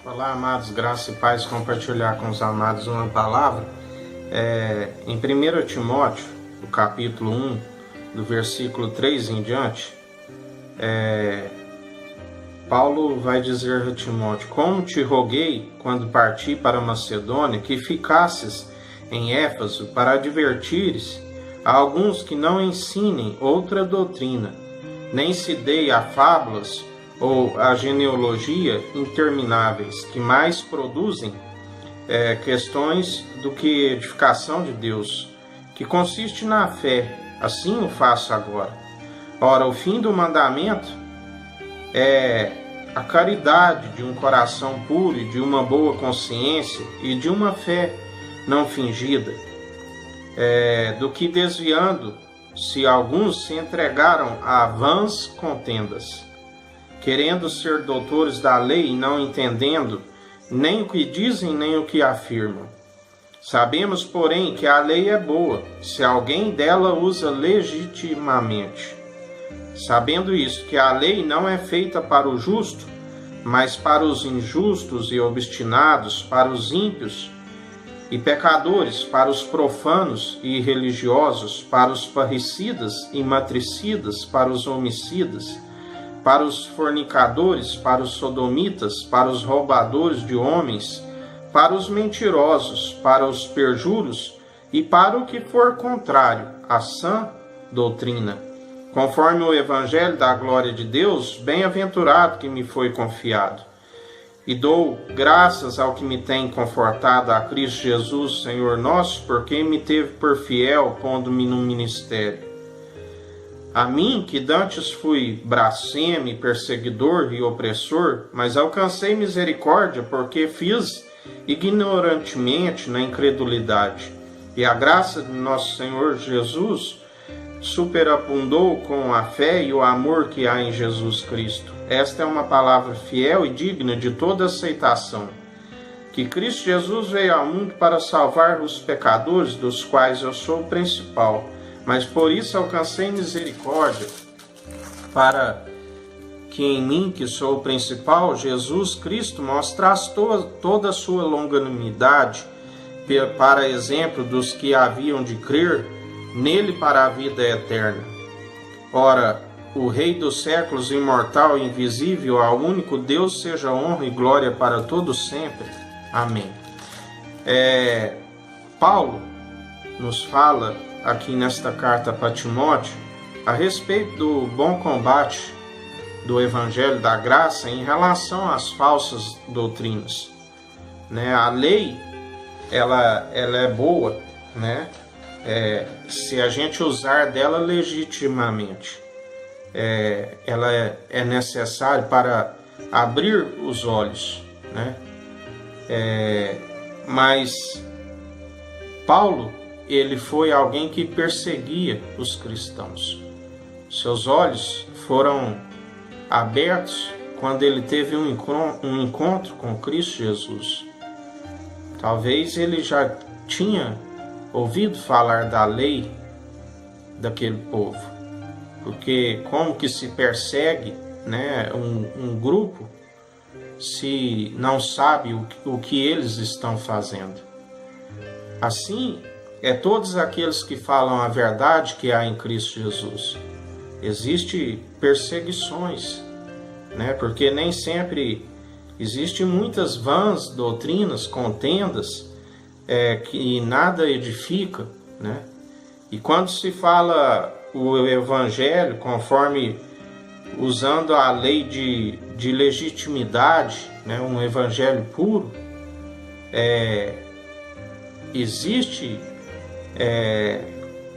Olá, amados, graça e paz, compartilhar com os amados uma palavra. Em 1 Timóteo, no capítulo 1, do versículo 3 em diante, Paulo vai dizer a Timóteo: como te roguei, quando parti para Macedônia, que ficasses em Éfeso para advertires a alguns que não ensinem outra doutrina, nem se deem a fábulas ou a genealogia intermináveis, que mais produzem questões do que edificação de Deus, que consiste na fé. Assim o faço agora. Ora, o fim do mandamento é a caridade de um coração puro e de uma boa consciência e de uma fé não fingida, do que desviando-se alguns se entregaram a vãs contendas, querendo ser doutores da lei e não entendendo nem o que dizem nem o que afirmam. Sabemos, porém, que a lei é boa, se alguém dela usa legitimamente. Sabendo isso, que a lei não é feita para o justo, mas para os injustos e obstinados, para os ímpios e pecadores, para os profanos e irreligiosos, para os parricidas e matricidas, para os homicidas, para os fornicadores, para os sodomitas, para os roubadores de homens, para os mentirosos, para os perjuros e para o que for contrário à sã doutrina, conforme o evangelho da glória de Deus, bem-aventurado que me foi confiado. E dou graças ao que me tem confortado, a Cristo Jesus, Senhor nosso, porque me teve por fiel, pondo-me no ministério. A mim, que dantes fui blasfemo, perseguidor e opressor, mas alcancei misericórdia, porque fiz ignorantemente na incredulidade. E a graça de nosso Senhor Jesus superabundou com a fé e o amor que há em Jesus Cristo. Esta é uma palavra fiel e digna de toda aceitação. Que Cristo Jesus veio ao mundo para salvar os pecadores, dos quais eu sou o principal. Mas por isso alcancei misericórdia, para que em mim, que sou o principal, Jesus Cristo, mostrasse toda a sua longanimidade, para exemplo dos que haviam de crer nele para a vida eterna. Ora, o Rei dos séculos, imortal e invisível, ao único Deus, seja honra e glória para todos sempre. Amém. Paulo nos fala aqui nesta carta para Timóteo a respeito do bom combate do Evangelho da Graça em relação às falsas doutrinas. A lei, ela é boa, se a gente usar dela legitimamente. Ela é necessária para abrir os olhos, mas Paulo, ele foi alguém que perseguia os cristãos. Seus olhos foram abertos quando ele teve um encontro com Cristo Jesus. Talvez ele já tinha ouvido falar da lei daquele povo, porque como que se persegue um grupo se não sabe o que eles estão fazendo? Assim, todos aqueles que falam a verdade que há em Cristo Jesus. Existem perseguições, porque nem sempre existem muitas vãs doutrinas, contendas, que nada edifica, E quando se fala o evangelho conforme usando a lei de legitimidade, um evangelho puro, existe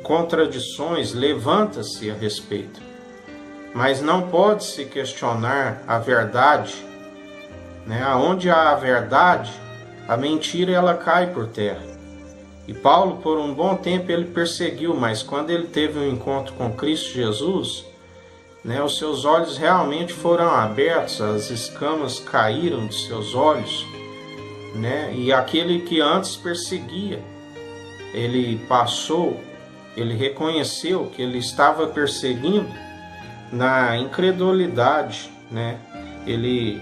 contradições, levanta-se a respeito, mas não pode se questionar a verdade, aonde há a verdade, a mentira ela cai por terra. E Paulo, por um bom tempo, ele perseguiu, mas quando ele teve um encontro com Cristo Jesus, os seus olhos realmente foram abertos, as escamas caíram de seus olhos, e aquele que antes perseguia, ele reconheceu que ele estava perseguindo na incredulidade, Ele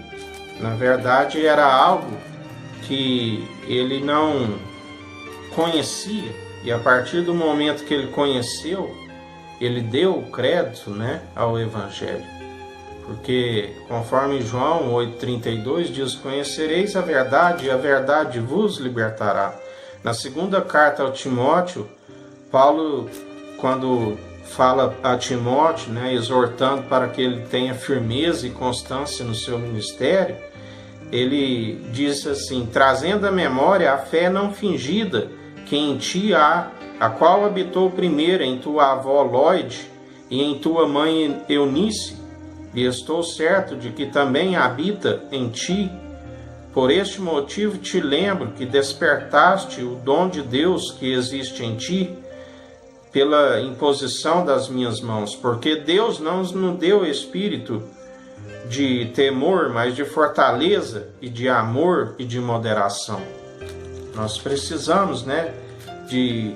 Na verdade, era algo que ele não conhecia, e a partir do momento que ele conheceu, ele deu crédito, né, ao Evangelho. Porque, conforme João 8,32 diz, conhecereis a verdade e a verdade vos libertará. Na segunda carta ao Timóteo, Paulo, quando fala a Timóteo, né, exortando para que ele tenha firmeza e constância no seu ministério, ele diz assim, trazendo à memória a fé não fingida que em ti há, a qual habitou primeiro em tua avó Lóide e em tua mãe Eunice, e estou certo de que também habita em ti. Por este motivo te lembro que despertaste o dom de Deus que existe em ti, pela imposição das minhas mãos, porque Deus não nos deu espírito de temor, mas de fortaleza e de amor e de moderação. Nós precisamos, né, de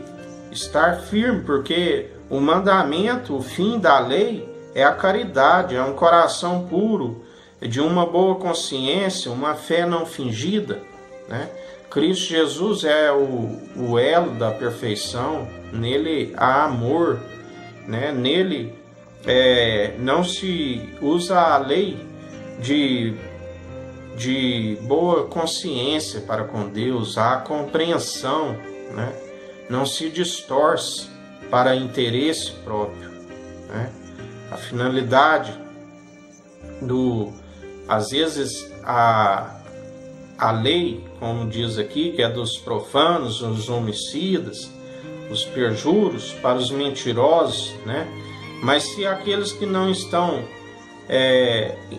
estar firme, porque o mandamento, o fim da lei é a caridade, é um coração puro, de uma boa consciência, uma fé não fingida, né? Cristo Jesus é o elo da perfeição, nele há amor, né? Nele não se usa a lei de boa consciência para com Deus, há compreensão, né? Não se distorce para interesse próprio, né? A finalidade às vezes a lei, como diz aqui, que é dos profanos, os homicidas, os perjuros, para os mentirosos, né? Mas se aqueles que não estão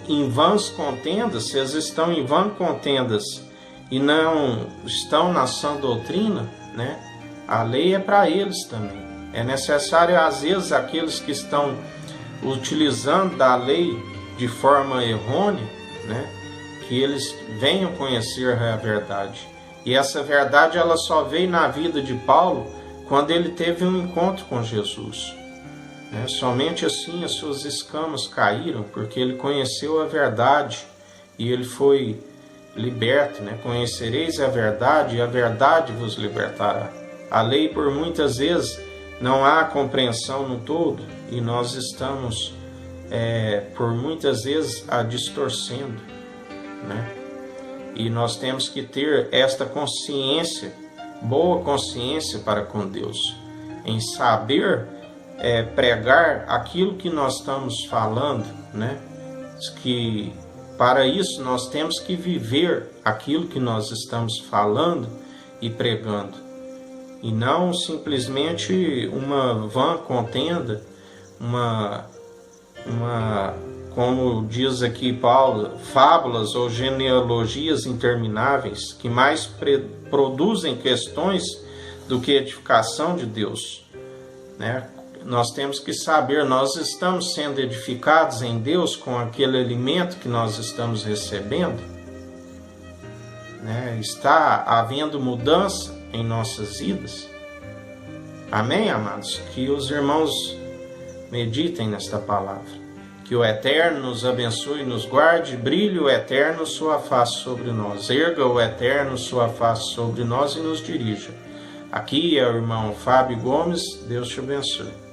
em vãs contendas, se eles estão em vãs contendas e não estão na sã doutrina, né? A lei é para eles também. É necessário, às vezes, aqueles que estão utilizando da lei de forma errônea, né, que eles venham conhecer a verdade. E essa verdade ela só veio na vida de Paulo quando ele teve um encontro com Jesus, né? Somente assim as suas escamas caíram, porque ele conheceu a verdade e ele foi liberto, né? Conhecereis a verdade e a verdade vos libertará. A lei, por muitas vezes, não há compreensão no todo e nós estamos, por muitas vezes, a distorcendo, né? E nós temos que ter esta consciência, boa consciência para com Deus, em saber pregar aquilo que nós estamos falando, né? Que para isso nós temos que viver aquilo que nós estamos falando e pregando. E não simplesmente uma vã contenda, como diz aqui Paulo, fábulas ou genealogias intermináveis, que mais produzem questões do que edificação de Deus, né? Nós temos que saber, nós estamos sendo edificados em Deus com aquele alimento que nós estamos recebendo, né? Está havendo mudança em nossas vidas. Amém, amados? Que os irmãos meditem nesta palavra. Que o Eterno nos abençoe e nos guarde, brilhe o Eterno sua face sobre nós, erga o Eterno sua face sobre nós e nos dirija. Aqui é o irmão Fábio Gomes, Deus te abençoe.